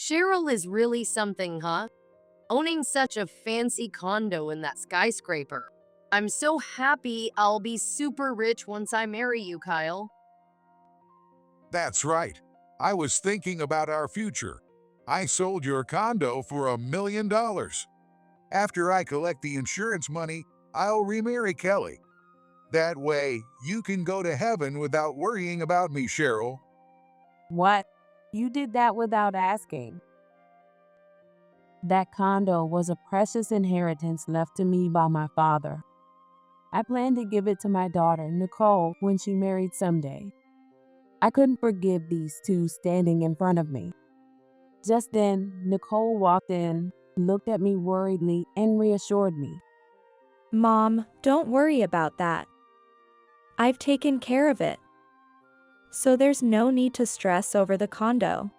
Cheryl is really something, huh? Owning such a fancy condo in that skyscraper. I'm so happy I'll be super rich once I marry you, Kyle. That's right. I was thinking about our future. I sold your condo for $1 million. After I collect the insurance money, I'll remarry Kelly. That way, you can go to heaven without worrying about me, Cheryl. What? You did that without asking. That condo was a precious inheritance left to me by my father. I plan to give it to my daughter, Nicole, when she married someday. I couldn't forgive these two standing in front of me. Just then, Nicole walked in, looked at me worriedly, and reassured me. Mom, don't worry about that. I've taken care of it. So there's no need to stress over the condo.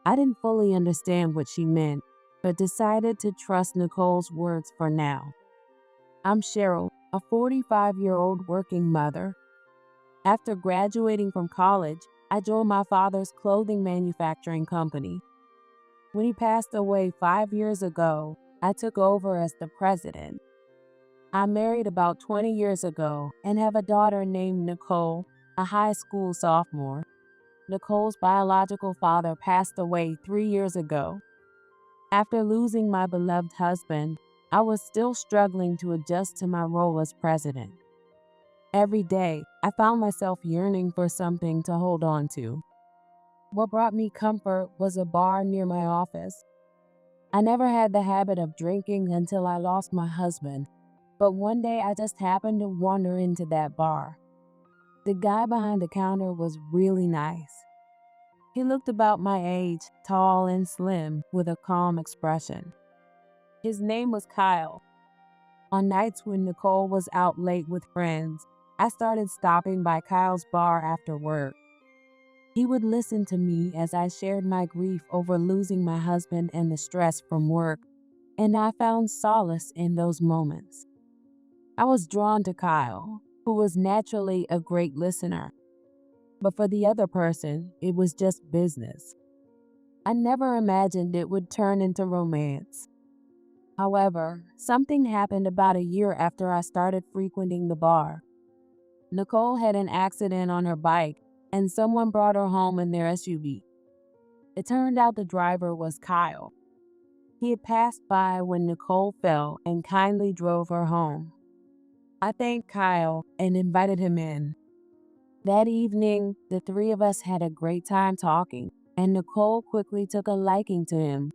I didn't fully understand what she meant, but decided to trust Nicole's words for now. I'm Cheryl, a 45-year-old working mother. After graduating from college, I joined my father's clothing manufacturing company. When he passed away 5 years ago, I took over as the president. I married about 20 years ago and have a daughter named Nicole, a high school sophomore. Nicole's biological father passed away 3 years ago. After losing my beloved husband, I was still struggling to adjust to my role as president. Every day, I found myself yearning for something to hold on to. What brought me comfort was a bar near my office. I never had the habit of drinking until I lost my husband, but one day I just happened to wander into that bar. The guy behind the counter was really nice. He looked about my age, tall and slim, with a calm expression. His name was Kyle. On nights when Nicole was out late with friends, I started stopping by Kyle's bar after work. He would listen to me as I shared my grief over losing my husband and the stress from work, and I found solace in those moments. I was drawn to Kyle, who was naturally a great listener. But for the other person, it was just business. I never imagined it would turn into romance. However, something happened about a year after I started frequenting the bar. Nicole had an accident on her bike, and someone brought her home in their SUV. It turned out the driver was Kyle. He had passed by when Nicole fell and kindly drove her home. I thanked Kyle and invited him in. That evening, the three of us had a great time talking, and Nicole quickly took a liking to him.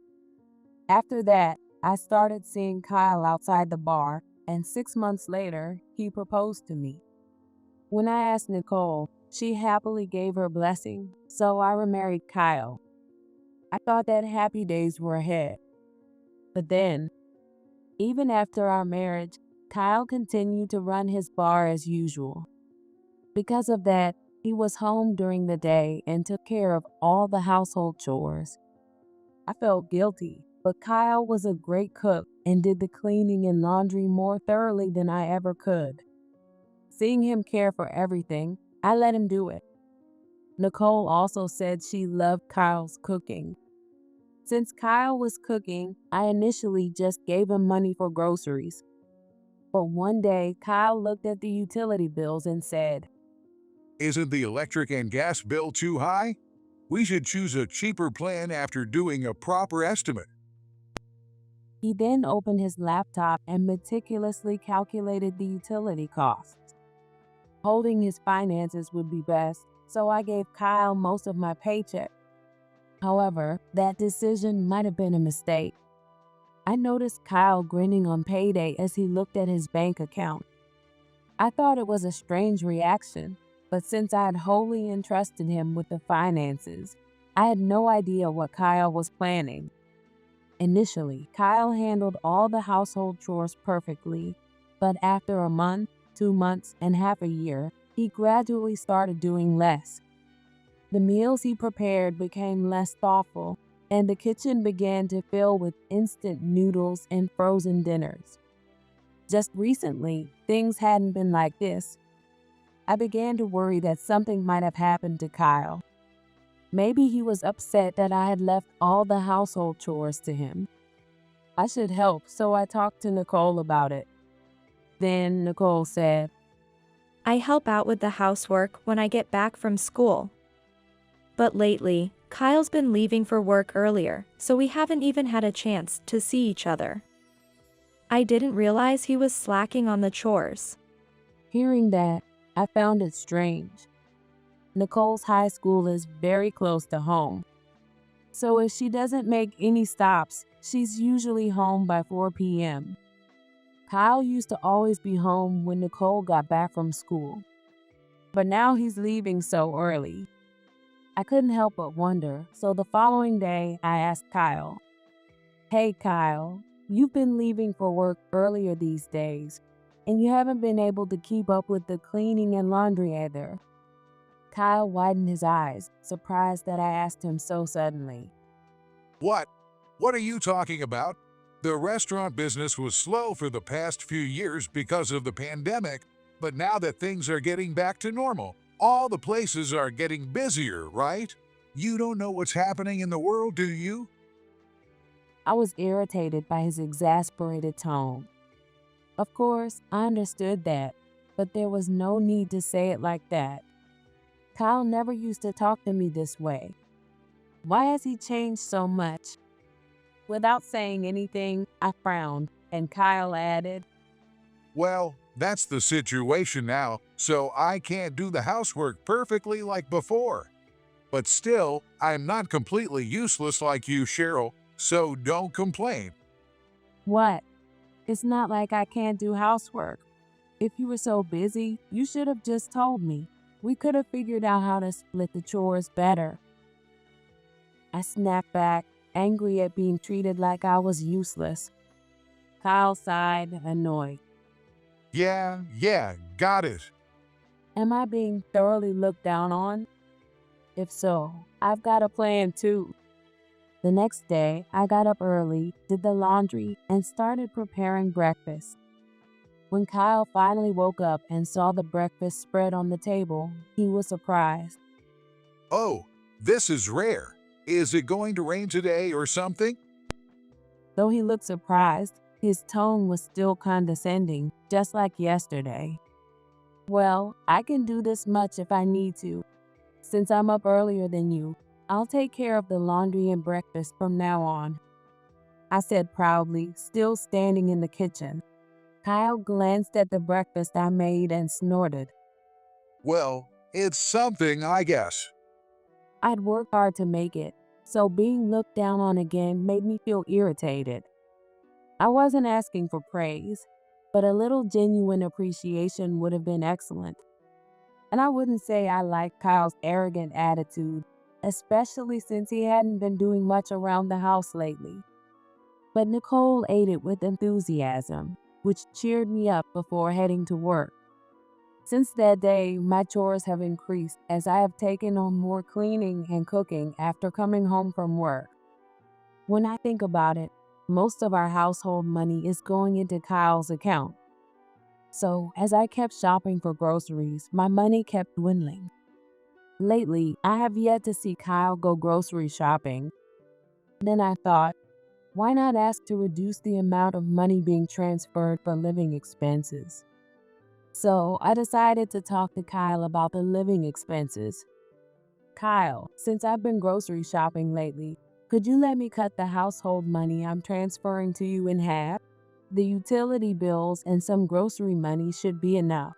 After that, I started seeing Kyle outside the bar, and 6 months later, he proposed to me. When I asked Nicole, she happily gave her blessing, so I remarried Kyle. I thought that happy days were ahead. But then, even after our marriage, Kyle continued to run his bar as usual. Because of that, he was home during the day and took care of all the household chores. I felt guilty, but Kyle was a great cook and did the cleaning and laundry more thoroughly than I ever could. Seeing him care for everything, I let him do it. Nicole also said she loved Kyle's cooking. Since Kyle was cooking, I initially just gave him money for groceries. But one day, Kyle looked at the utility bills and said, Isn't the electric and gas bill too high? We should choose a cheaper plan after doing a proper estimate. He then opened his laptop and meticulously calculated the utility costs. Holding his finances would be best, so I gave Kyle most of my paycheck. However, that decision might have been a mistake. I noticed Kyle grinning on payday as he looked at his bank account. I thought it was a strange reaction, but since I had wholly entrusted him with the finances, I had no idea what Kyle was planning. Initially, Kyle handled all the household chores perfectly, but after a month, 2 months, and half a year, he gradually started doing less. The meals he prepared became less thoughtful, and the kitchen began to fill with instant noodles and frozen dinners. Just recently, things hadn't been like this. I began to worry that something might have happened to Kyle. Maybe he was upset that I had left all the household chores to him. I should help, so I talked to Nicole about it. Then Nicole said, I help out with the housework when I get back from school. But lately, Kyle's been leaving for work earlier, so we haven't even had a chance to see each other. I didn't realize he was slacking on the chores. Hearing that, I found it strange. Nicole's high school is very close to home. So if she doesn't make any stops, she's usually home by 4 p.m. Kyle used to always be home when Nicole got back from school. But now he's leaving so early. I couldn't help but wonder, so the following day I asked Kyle, Hey Kyle, you've been leaving for work earlier these days, and you haven't been able to keep up with the cleaning and laundry either. Kyle widened his eyes, surprised that I asked him so suddenly. What? What are you talking about? The restaurant business was slow for the past few years because of the pandemic, but now that things are getting back to normal, all the places are getting busier, right? You don't know what's happening in the world, do you? I was irritated by his exasperated tone. Of course, I understood that, but there was no need to say it like that. Kyle never used to talk to me this way. Why has he changed so much? Without saying anything, I frowned, and Kyle added, Well, that's the situation now, so I can't do the housework perfectly like before. But still, I'm not completely useless like you, Cheryl, so don't complain. What? It's not like I can't do housework. If you were so busy, you should have just told me. We could have figured out how to split the chores better. I snapped back, angry at being treated like I was useless. Kyle sighed, annoyed. Yeah, got it. Am I being thoroughly looked down on? If so, I've got a plan too. The next day, I got up early, did the laundry, and started preparing breakfast. When Kyle finally woke up and saw the breakfast spread on the table, he was surprised. Oh, this is rare. Is it going to rain today or something? Though he looked surprised, his tone was still condescending, just like yesterday. Well, I can do this much if I need to. Since I'm up earlier than you, I'll take care of the laundry and breakfast from now on, I said proudly, still standing in the kitchen. Kyle glanced at the breakfast I made and snorted. Well, it's something, I guess. I'd worked hard to make it, so being looked down on again made me feel irritated. I wasn't asking for praise, but a little genuine appreciation would have been excellent. And I wouldn't say I liked Kyle's arrogant attitude, especially since he hadn't been doing much around the house lately. But Nicole ate it with enthusiasm, which cheered me up before heading to work. Since that day, my chores have increased as I have taken on more cleaning and cooking after coming home from work. When I think about it, most of our household money is going into Kyle's account. So, as I kept shopping for groceries, my money kept dwindling. Lately, I have yet to see Kyle go grocery shopping. Then I thought, why not ask to reduce the amount of money being transferred for living expenses? So I decided to talk to Kyle about the living expenses. Kyle, since I've been grocery shopping lately, could you let me cut the household money I'm transferring to you in half? The utility bills and some grocery money should be enough.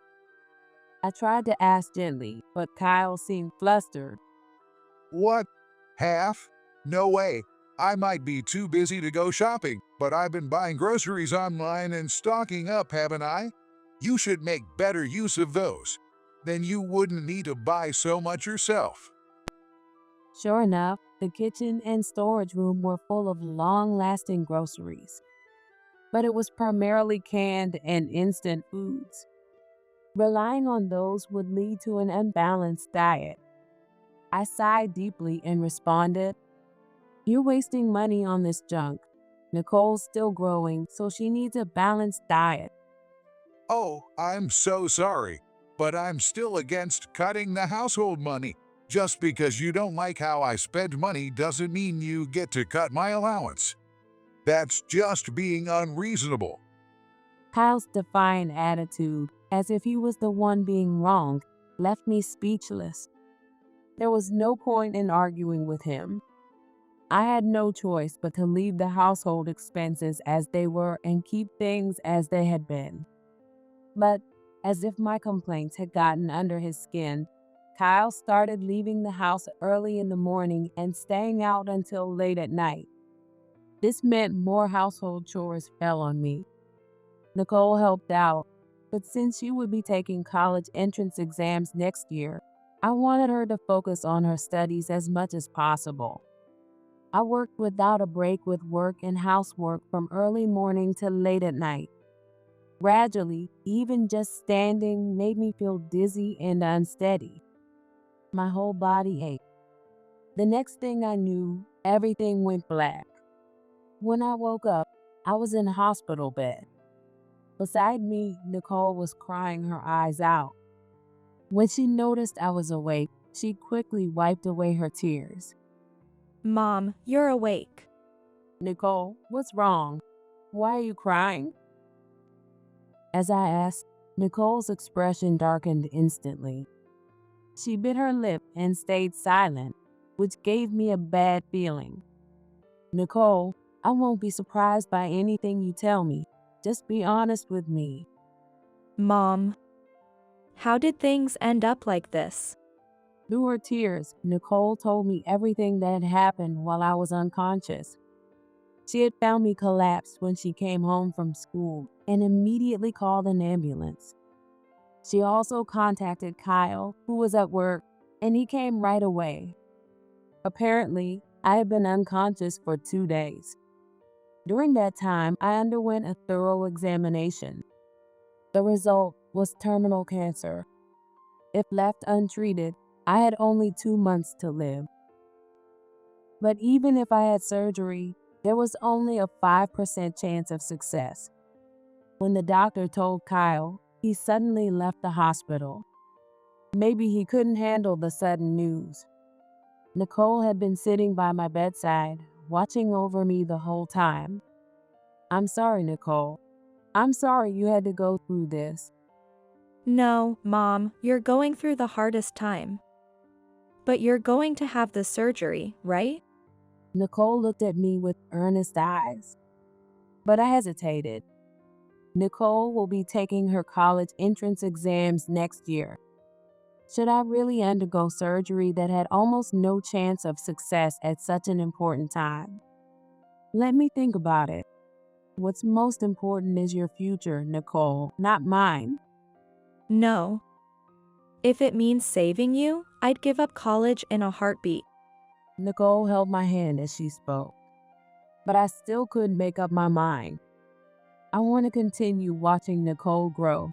I tried to ask gently, but Kyle seemed flustered. What? Half? No way. I might be too busy to go shopping, but I've been buying groceries online and stocking up, haven't I? You should make better use of those. Then you wouldn't need to buy so much yourself. Sure enough, the kitchen and storage room were full of long-lasting groceries. But it was primarily canned and instant foods. Relying on those would lead to an unbalanced diet. I sighed deeply and responded, You're wasting money on this junk. Nicole's still growing, so she needs a balanced diet. Oh, I'm so sorry, but I'm still against cutting the household money. Just because you don't like how I spend money doesn't mean you get to cut my allowance. That's just being unreasonable. Kyle's defiant attitude, as if he was the one being wronged, left me speechless. There was no point in arguing with him. I had no choice but to leave the household expenses as they were and keep things as they had been. But, as if my complaints had gotten under his skin, Kyle started leaving the house early in the morning and staying out until late at night. This meant more household chores fell on me. Nicole helped out, but since she would be taking college entrance exams next year, I wanted her to focus on her studies as much as possible. I worked without a break with work and housework from early morning to late at night. Gradually, even just standing made me feel dizzy and unsteady. My whole body ached. The next thing I knew, everything went black. When I woke up, I was in a hospital bed. Beside me, Nicole was crying her eyes out. When she noticed I was awake, she quickly wiped away her tears. Mom, you're awake. Nicole, what's wrong? Why are you crying? As I asked, Nicole's expression darkened instantly. She bit her lip and stayed silent, which gave me a bad feeling. Nicole, I won't be surprised by anything you tell me. Just be honest with me. Mom, how did things end up like this? Through her tears, Nicole told me everything that had happened while I was unconscious. She had found me collapsed when she came home from school and immediately called an ambulance. She also contacted Kyle, who was at work, and he came right away. Apparently, I had been unconscious for 2 days. During that time, I underwent a thorough examination. The result was terminal cancer. If left untreated, I had only 2 months to live. But even if I had surgery, there was only a 5% chance of success. When the doctor told Kyle, he suddenly left the hospital. Maybe he couldn't handle the sudden news. Nicole had been sitting by my bedside, watching over me the whole time. I'm sorry, Nicole. I'm sorry you had to go through this. No, Mom, you're going through the hardest time. But you're going to have the surgery, right? Nicole looked at me with earnest eyes. But I hesitated. Nicole will be taking her college entrance exams next year. Should I really undergo surgery that had almost no chance of success at such an important time? Let me think about it. What's most important is your future, Nicole, not mine. No. If it means saving you, I'd give up college in a heartbeat. Nicole held my hand as she spoke, but I still couldn't make up my mind. I want to continue watching Nicole grow.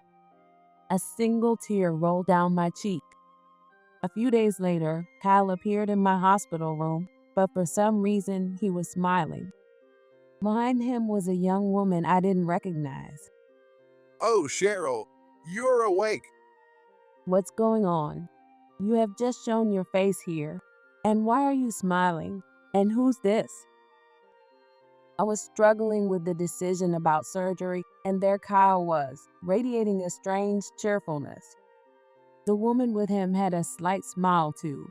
A single tear rolled down my cheek. A few days later, Kyle appeared in my hospital room, but for some reason, he was smiling. Behind him was a young woman I didn't recognize. Oh, Cheryl, you're awake. What's going on? You have just shown your face here. And why are you smiling? And who's this? I was struggling with the decision about surgery, and there Kyle was, radiating a strange cheerfulness. The woman with him had a slight smile too.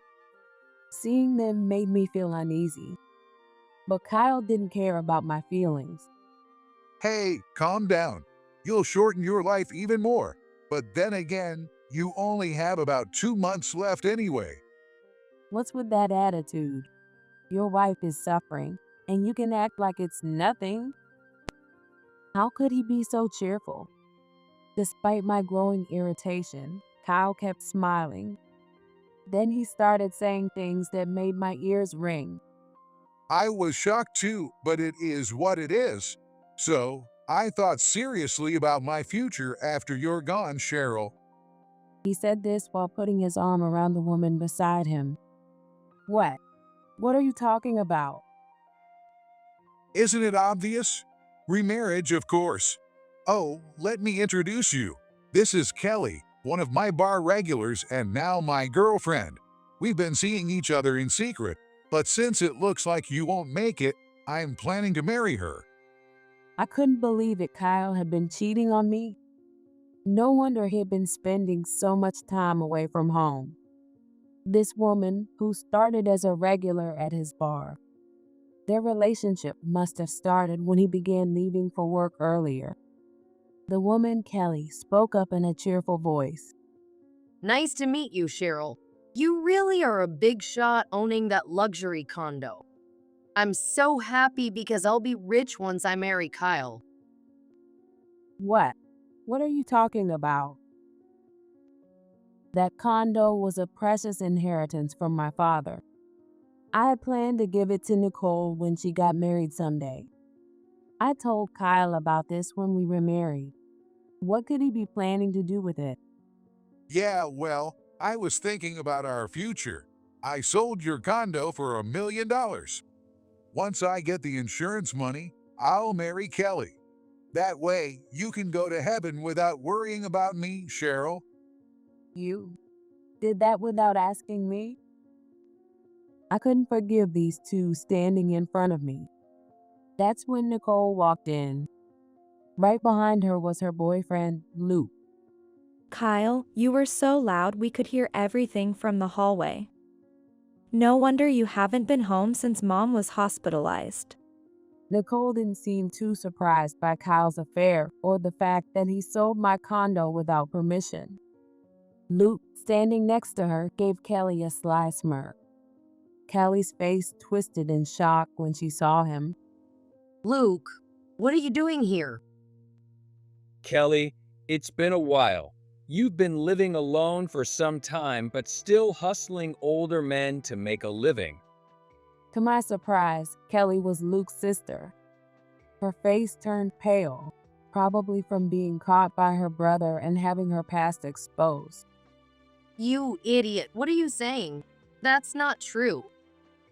Seeing them made me feel uneasy. But Kyle didn't care about my feelings. Hey, calm down. You'll shorten your life even more. But then again, you only have about 2 months left anyway. What's with that attitude? Your wife is suffering, and you can act like it's nothing. How could he be so cheerful? Despite my growing irritation, Kyle kept smiling. Then he started saying things that made my ears ring. I was shocked too, but it is what it is. So, I thought seriously about my future after you're gone, Cheryl. He said this while putting his arm around the woman beside him. What? What are you talking about? Isn't it obvious? Remarriage, of course. Oh, let me introduce you. This is Kelly, one of my bar regulars and now my girlfriend. We've been seeing each other in secret, but since it looks like you won't make it, I'm planning to marry her. I couldn't believe it. Kyle had been cheating on me. No wonder he had been spending so much time away from home. This woman, who started as a regular at his bar, their relationship must have started when he began leaving for work earlier. The woman, Kelly, spoke up in a cheerful voice. Nice to meet you, Cheryl. You really are a big shot owning that luxury condo. I'm so happy because I'll be rich once I marry Kyle. What? What are you talking about? That condo was a precious inheritance from my father. I had planned to give it to Nicole when she got married someday. I told Kyle about this when we were married. What could he be planning to do with it? Yeah, well, I was thinking about our future. I sold your condo for $1 million. Once I get the insurance money, I'll marry Kelly. That way, you can go to heaven without worrying about me, Cheryl. You did that without asking me? I couldn't forgive these two standing in front of me. That's when Nicole walked in. Right behind her was her boyfriend, Luke. Kyle, you were so loud we could hear everything from the hallway. No wonder you haven't been home since Mom was hospitalized. Nicole didn't seem too surprised by Kyle's affair or the fact that he sold my condo without permission. Luke, standing next to her, gave Kelly a sly smirk. Kelly's face twisted in shock when she saw him. Luke, what are you doing here? Kelly, it's been a while. You've been living alone for some time, but still hustling older men to make a living. To my surprise, Kelly was Luke's sister. Her face turned pale, probably from being caught by her brother and having her past exposed. You idiot, what are you saying? That's not true.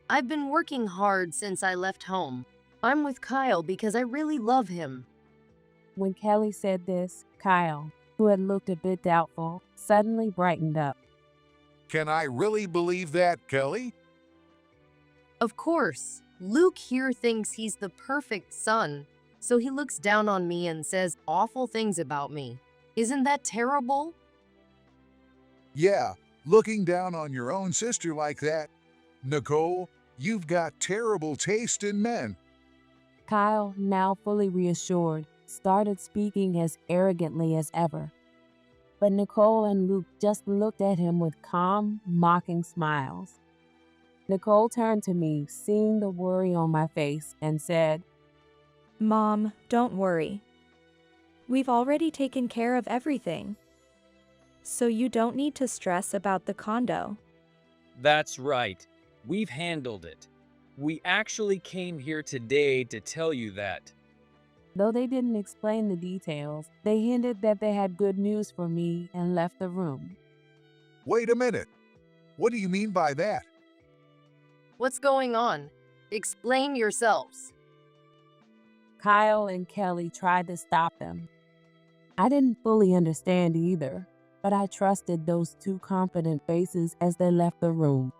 I've been working hard since I left home. I'm with Kyle because I really love him. When Kelly said this, Kyle, who had looked a bit doubtful, suddenly brightened up. Can I really believe that, Kelly? Of course, Luke here thinks he's the perfect son, so he looks down on me and says awful things about me. Isn't that terrible? Yeah, looking down on your own sister like that. Nicole, you've got terrible taste in men. Kyle, now fully reassured, started speaking as arrogantly as ever. But Nicole and Luke just looked at him with calm, mocking smiles. Nicole turned to me, seeing the worry on my face, and said, Mom, don't worry. We've already taken care of everything. So you don't need to stress about the condo. That's right. We've handled it. We actually came here today to tell you that. Though they didn't explain the details, they hinted that they had good news for me and left the room. Wait a minute. What do you mean by that? What's going on? Explain yourselves. Kyle and Kelly tried to stop them. I didn't fully understand either, but I trusted those two confident faces as they left the room.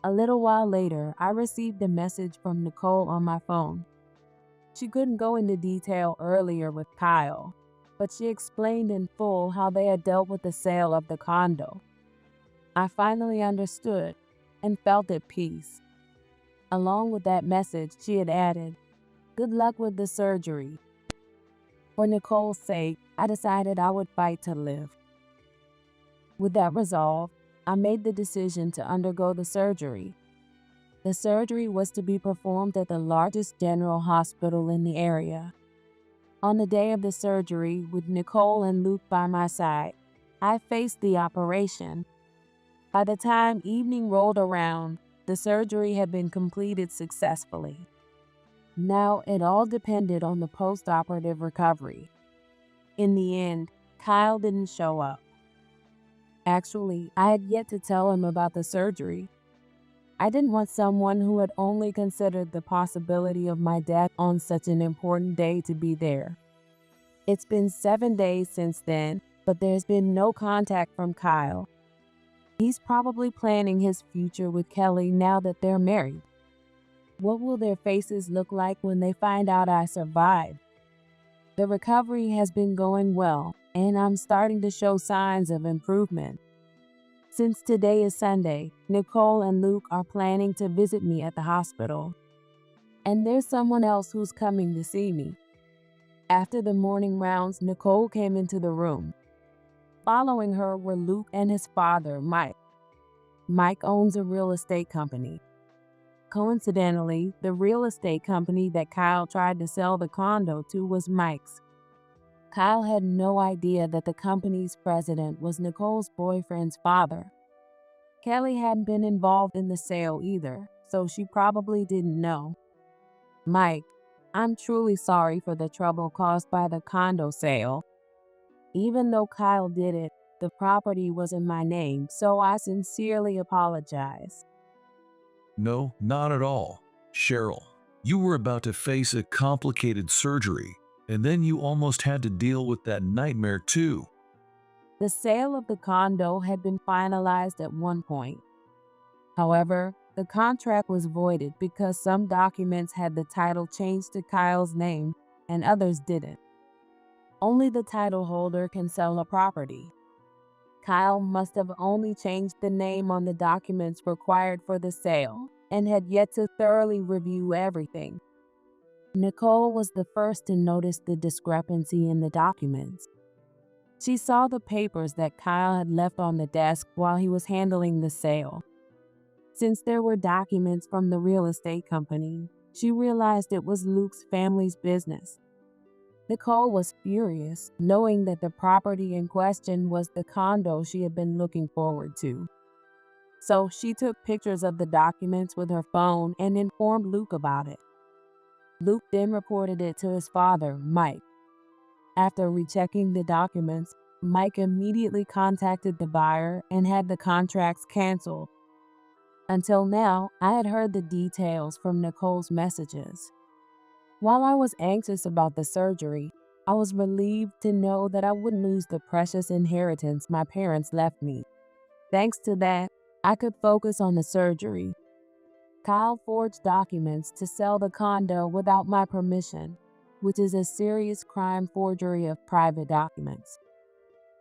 A little while later, I received a message from Nicole on my phone. She couldn't go into detail earlier with Kyle, but she explained in full how they had dealt with the sale of the condo. I finally understood and felt at peace. Along with that message, she had added, "Good luck with the surgery." For Nicole's sake, I decided I would fight to live. With that resolve, I made the decision to undergo the surgery. The surgery was to be performed at the largest general hospital in the area. On the day of the surgery, with Nicole and Luke by my side, I faced the operation. By the time evening rolled around, the surgery had been completed successfully. Now it all depended on the post-operative recovery. In the end, Kyle didn't show up. Actually, I had yet to tell him about the surgery. I didn't want someone who had only considered the possibility of my death on such an important day to be there. It's been 7 days since then, but there's been no contact from Kyle. He's probably planning his future with Kelly now that they're married. What will their faces look like when they find out I survived? The recovery has been going well, and I'm starting to show signs of improvement. Since today is Sunday, Nicole and Luke are planning to visit me at the hospital. And there's someone else who's coming to see me. After the morning rounds, Nicole came into the room. Following her were Luke and his father, Mike. Mike owns a real estate company. Coincidentally, the real estate company that Kyle tried to sell the condo to was Mike's. Kyle had no idea that the company's president was Nicole's boyfriend's father. Kelly hadn't been involved in the sale either, so she probably didn't know. Mike, I'm truly sorry for the trouble caused by the condo sale. Even though Kyle did it, the property was in my name, so I sincerely apologize. No, not at all. Cheryl, you were about to face a complicated surgery, and then you almost had to deal with that nightmare too. The sale of the condo had been finalized at one point. However, the contract was voided because some documents had the title changed to Kyle's name and others didn't. Only the title holder can sell a property. Kyle must have only changed the name on the documents required for the sale and had yet to thoroughly review everything. Nicole was the first to notice the discrepancy in the documents. She saw the papers that Kyle had left on the desk while he was handling the sale. Since there were documents from the real estate company, she realized it was Luke's family's business. Nicole was furious, knowing that the property in question was the condo she had been looking forward to. So she took pictures of the documents with her phone and informed Luke about it. Luke then reported it to his father, Mike. After rechecking the documents, Mike immediately contacted the buyer and had the contracts canceled. Until now, I had heard the details from Nicole's messages. While I was anxious about the surgery, I was relieved to know that I wouldn't lose the precious inheritance my parents left me. Thanks to that, I could focus on the surgery. Kyle forged documents to sell the condo without my permission, which is a serious crime forgery of private documents.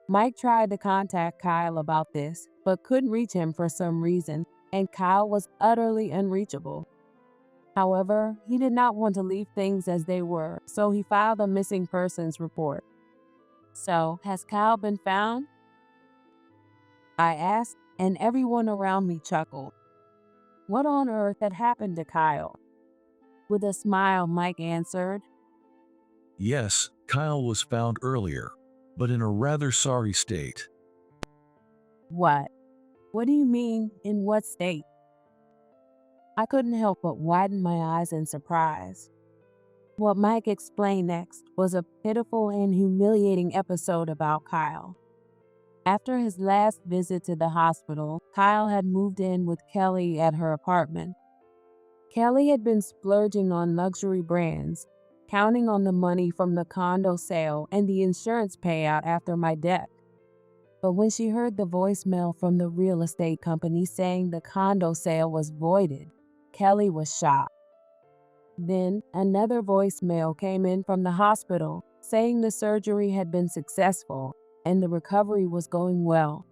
Mike tried to contact Kyle about this, but couldn't reach him for some reason, and Kyle was utterly unreachable. However, he did not want to leave things as they were, so he filed a missing persons report. So, has Kyle been found? I asked, and everyone around me chuckled. What on earth had happened to Kyle? With a smile, Mike answered, Yes, Kyle was found earlier, but in a rather sorry state. What? What do you mean, in what state? I couldn't help but widen my eyes in surprise. What Mike explained next was a pitiful and humiliating episode about Kyle. After his last visit to the hospital, Kyle had moved in with Kelly at her apartment. Kelly had been splurging on luxury brands, counting on the money from the condo sale and the insurance payout after my death. But when she heard the voicemail from the real estate company saying the condo sale was voided, Kelly was shocked. Then another voicemail came in from the hospital saying the surgery had been successful and the recovery was going well.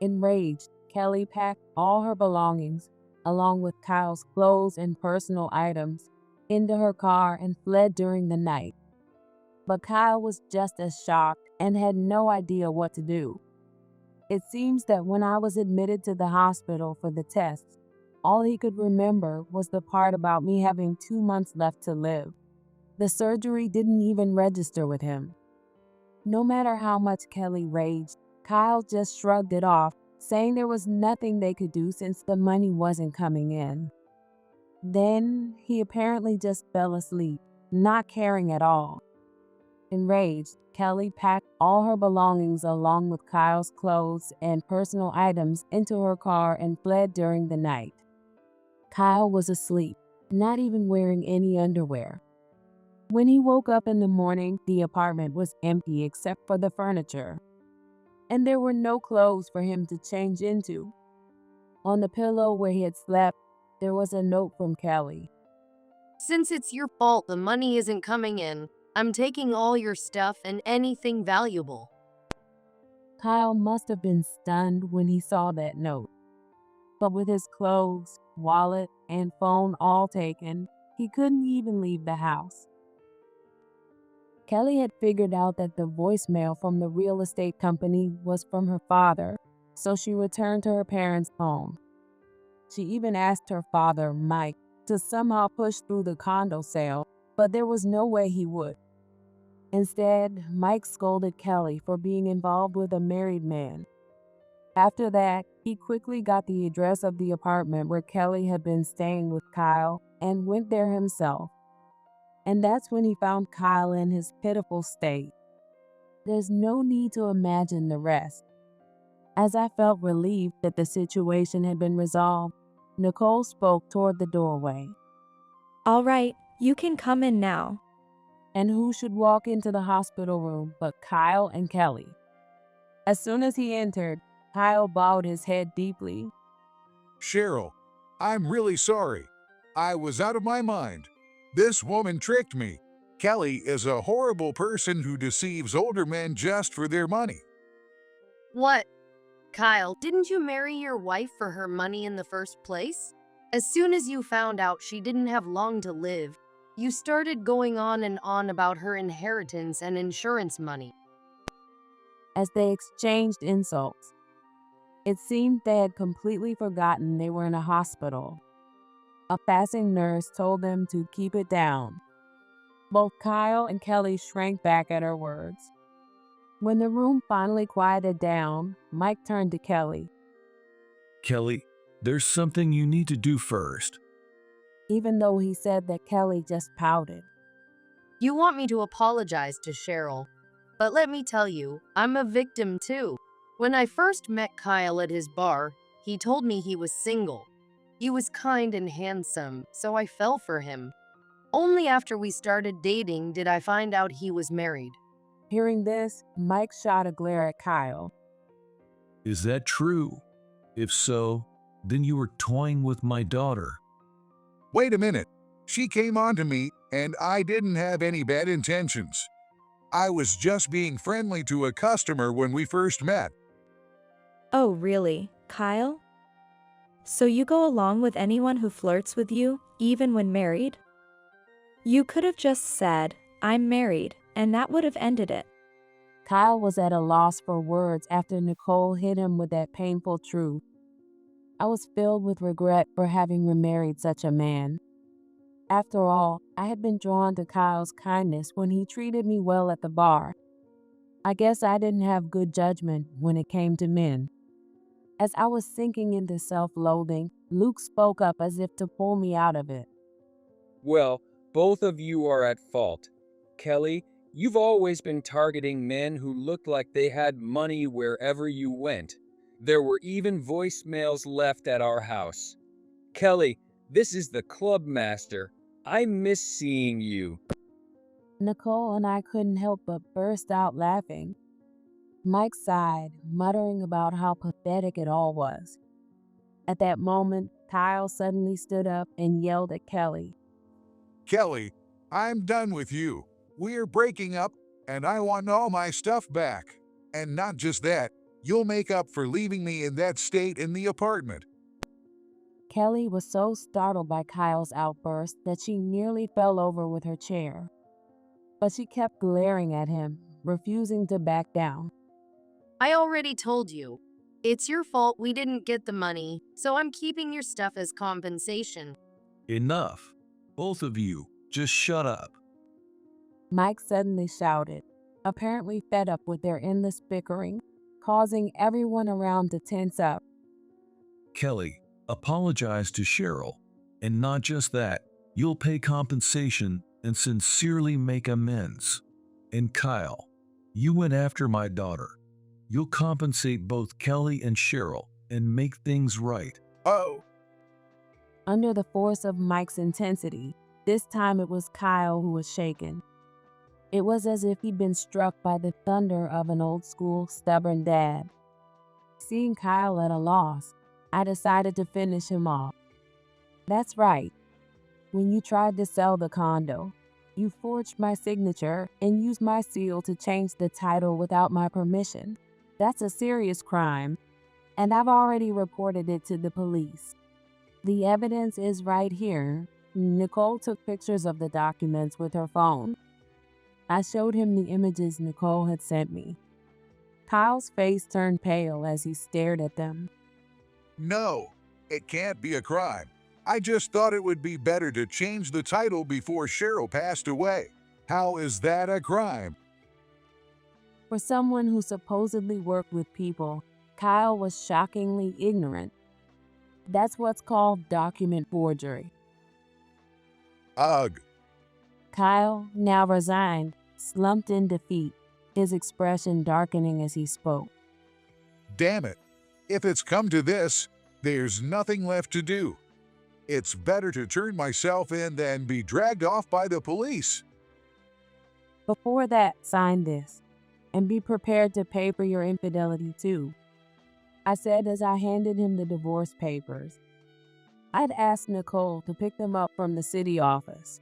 Enraged, Kelly packed all her belongings, along with Kyle's clothes and personal items, into her car and fled during the night. But Kyle was just as shocked and had no idea what to do. It seems that when I was admitted to the hospital for the tests, all he could remember was the part about me having 2 months left to live. The surgery didn't even register with him. No matter how much Kelly raged, Kyle just shrugged it off, saying there was nothing they could do since the money wasn't coming in. Then he apparently just fell asleep, not caring at all. Enraged, Kelly packed all her belongings along with Kyle's clothes and personal items into her car and fled during the night. Kyle was asleep, not even wearing any underwear. When he woke up in the morning, the apartment was empty except for the furniture. and there were no clothes for him to change into. On the pillow where he had slept, there was a note from Kelly. Since it's your fault the money isn't coming in, I'm taking all your stuff and anything valuable. Kyle must have been stunned when he saw that note. But with his clothes, wallet, and phone all taken, he couldn't even leave the house. Kelly had figured out that the voicemail from the real estate company was from her father, so she returned to her parents' home. She even asked her father, Mike, to somehow push through the condo sale, but there was no way he would. Instead, Mike scolded Kelly for being involved with a married man. After that, he quickly got the address of the apartment where Kelly had been staying with Kyle and went there himself. And that's when he found Kyle in his pitiful state. There's no need to imagine the rest. As I felt relieved that the situation had been resolved, Nicole spoke toward the doorway. All right, you can come in now. And who should walk into the hospital room but Kyle and Kelly? As soon as he entered, Kyle bowed his head deeply. Cheryl, I'm really sorry. I was out of my mind. This woman tricked me. Kelly is a horrible person who deceives older men just for their money. What? Kyle, didn't you marry your wife for her money in the first place? As soon as you found out she didn't have long to live, you started going on and on about her inheritance and insurance money. As they exchanged insults, it seemed they had completely forgotten they were in a hospital. A passing nurse told them to keep it down. Both Kyle and Kelly shrank back at her words. When the room finally quieted down, Mike turned to Kelly. Kelly, there's something you need to do first. Even though he said that, Kelly just pouted. You want me to apologize to Cheryl, but let me tell you, I'm a victim too. When I first met Kyle at his bar, he told me he was single. He was kind and handsome, so I fell for him. Only after we started dating did I find out he was married. Hearing this, Mike shot a glare at Kyle. Is that true? If so, then you were toying with my daughter. Wait a minute. She came on to me, and I didn't have any bad intentions. I was just being friendly to a customer when we first met. Oh, really, Kyle? So you go along with anyone who flirts with you, even when married? You could have just said, I'm married, and that would have ended it. Kyle was at a loss for words after Nicole hit him with that painful truth. I was filled with regret for having remarried such a man. After all, I had been drawn to Kyle's kindness when he treated me well at the bar. I guess I didn't have good judgment when it came to men. As I was sinking into self-loathing, Luke spoke up as if to pull me out of it. Well, both of you are at fault. Kelly, you've always been targeting men who looked like they had money wherever you went. There were even voicemails left at our house. Kelly, this is the club master. I miss seeing you. Nicole and I couldn't help but burst out laughing. Mike sighed, muttering about how pathetic it all was. At that moment, Kyle suddenly stood up and yelled at Kelly. Kelly, I'm done with you. We're breaking up, and I want all my stuff back. And not just that, you'll make up for leaving me in that state in the apartment. Kelly was so startled by Kyle's outburst that she nearly fell over with her chair. But she kept glaring at him, refusing to back down. I already told you. It's your fault we didn't get the money, so I'm keeping your stuff as compensation. Enough. Both of you, just shut up. Mike suddenly shouted, apparently fed up with their endless bickering, causing everyone around to tense up. Kelly, apologize to Cheryl. And not just that, you'll pay compensation and sincerely make amends. And Kyle, you went after my daughter. You'll compensate both Kelly and Cheryl and make things right. Oh, Under the force of Mike's intensity, this time it was Kyle who was shaken. It was as if he'd been struck by the thunder of an old school stubborn dad. Seeing Kyle at a loss, I decided to finish him off. That's right. When you tried to sell the condo, you forged my signature and used my seal to change the title without my permission. That's a serious crime, and I've already reported it to the police. The evidence is right here. Nicole took pictures of the documents with her phone. I showed him the images Nicole had sent me. Kyle's face turned pale as he stared at them. No, it can't be a crime. I just thought it would be better to change the title before Cheryl passed away. How is that a crime? For someone who supposedly worked with people, Kyle was shockingly ignorant. That's what's called document forgery. Ugh. Kyle, now resigned, slumped in defeat, his expression darkening as he spoke. Damn it. If it's come to this, there's nothing left to do. It's better to turn myself in than be dragged off by the police. Before that, sign this, and be prepared to pay for your infidelity too, I said as I handed him the divorce papers. I'd asked Nicole to pick them up from the city office.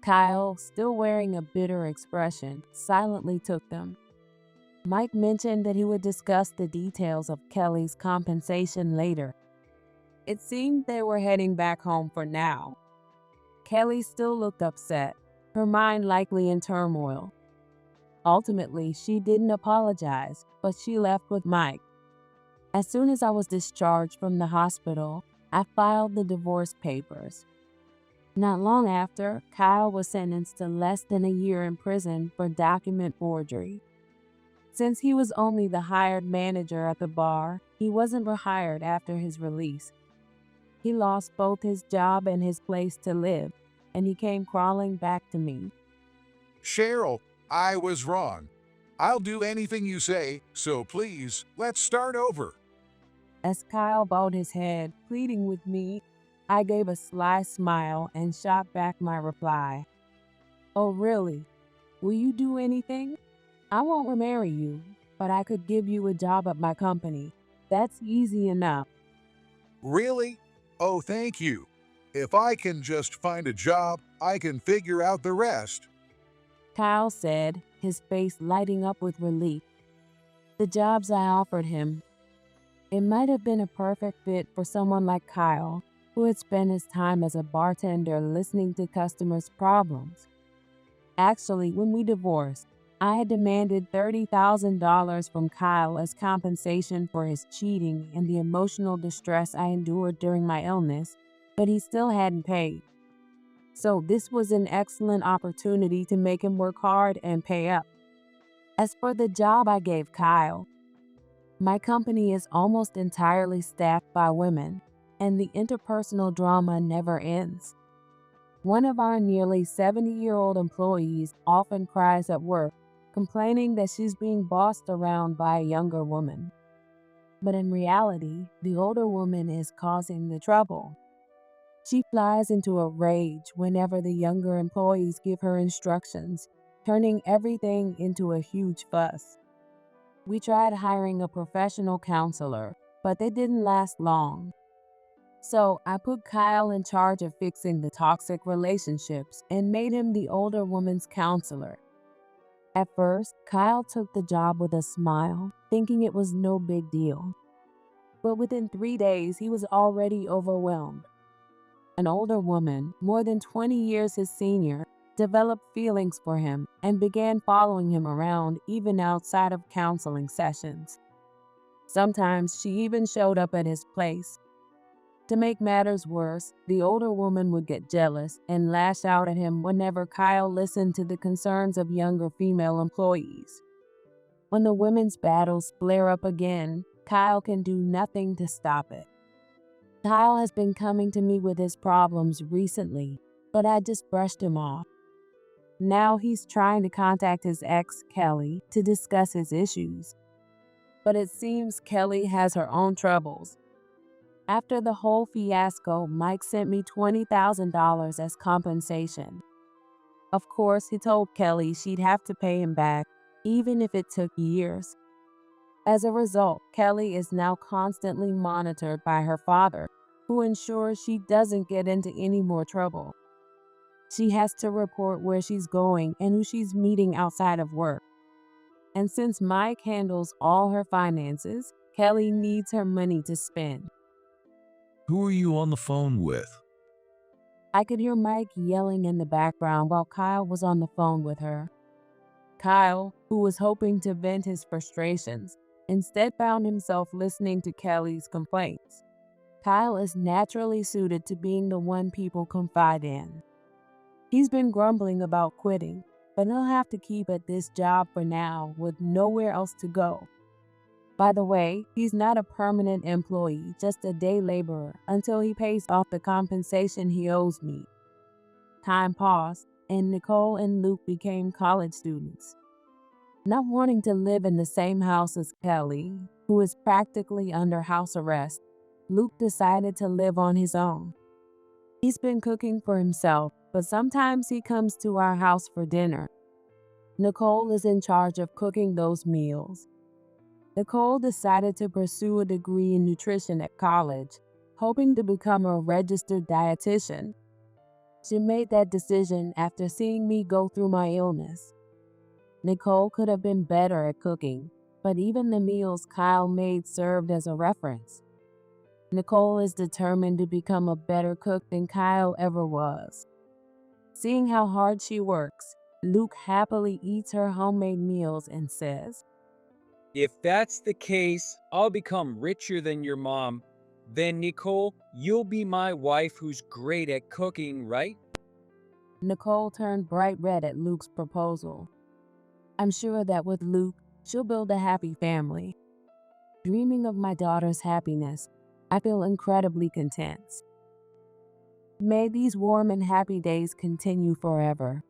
Kyle, still wearing a bitter expression, silently took them. Mike mentioned that he would discuss the details of Kelly's compensation later. It seemed they were heading back home for now. Kelly still looked upset, her mind likely in turmoil. Ultimately, she didn't apologize, but she left with Mike. As soon as I was discharged from the hospital, I filed the divorce papers. Not long after, Kyle was sentenced to less than a year in prison for document forgery. Since he was only the hired manager at the bar, he wasn't rehired after his release. He lost both his job and his place to live, and he came crawling back to me. Cheryl, I was wrong. I'll do anything you say, so please, let's start over. As Kyle bowed his head, pleading with me, I gave a sly smile and shot back my reply. Oh, really? Will you do anything? I won't remarry you, but I could give you a job at my company. That's easy enough. Really? Oh, thank you. If I can just find a job, I can figure out the rest. Kyle said, his face lighting up with relief. The jobs I offered him, it might have been a perfect fit for someone like Kyle, who had spent his time as a bartender listening to customers' problems. Actually, when we divorced, I had demanded $30,000 from Kyle as compensation for his cheating and the emotional distress I endured during my illness, but he still hadn't paid. So this was an excellent opportunity to make him work hard and pay up. As for the job I gave Kyle, my company is almost entirely staffed by women, and the interpersonal drama never ends. One of our nearly 70-year-old employees often cries at work, complaining that she's being bossed around by a younger woman. But in reality, the older woman is causing the trouble. She flies into a rage whenever the younger employees give her instructions, turning everything into a huge fuss. We tried hiring a professional counselor, but they didn't last long. So I put Kyle in charge of fixing the toxic relationships and made him the older woman's counselor. At first, Kyle took the job with a smile, thinking it was no big deal. But within 3 days, he was already overwhelmed. An older woman, more than 20 years his senior, developed feelings for him and began following him around even outside of counseling sessions. Sometimes she even showed up at his place. To make matters worse, the older woman would get jealous and lash out at him whenever Kyle listened to the concerns of younger female employees. When the women's battles flare up again, Kyle can do nothing to stop it. Kyle has been coming to me with his problems recently, but I just brushed him off. Now he's trying to contact his ex, Kelly, to discuss his issues. But it seems Kelly has her own troubles. After the whole fiasco, Mike sent me $20,000 as compensation. Of course, he told Kelly she'd have to pay him back, even if it took years. As a result, Kelly is now constantly monitored by her father, who ensures she doesn't get into any more trouble. She has to report where she's going and who she's meeting outside of work. And since Mike handles all her finances, Kelly needs her money to spend. Who are you on the phone with? I could hear Mike yelling in the background while Kyle was on the phone with her. Kyle, who was hoping to vent his frustrations, instead found himself listening to Kelly's complaints. Kyle is naturally suited to being the one people confide in. He's been grumbling about quitting, but he'll have to keep at this job for now with nowhere else to go. By the way, he's not a permanent employee, just a day laborer until he pays off the compensation he owes me. Time paused, and Nicole and Luke became college students. Not wanting to live in the same house as Kelly, who is practically under house arrest, Luke decided to live on his own. He's been cooking for himself, but sometimes he comes to our house for dinner. Nicole is in charge of cooking those meals. Nicole decided to pursue a degree in nutrition at college, hoping to become a registered dietitian. She made that decision after seeing me go through my illness. Nicole could have been better at cooking, but even the meals Kyle made served as a reference. Nicole is determined to become a better cook than Kyle ever was. Seeing how hard she works, Luke happily eats her homemade meals and says, If that's the case, I'll become richer than your mom. Then, Nicole, you'll be my wife who's great at cooking, right? Nicole turned bright red at Luke's proposal. I'm sure that with Luke, she'll build a happy family. Dreaming of my daughter's happiness, I feel incredibly content. May these warm and happy days continue forever.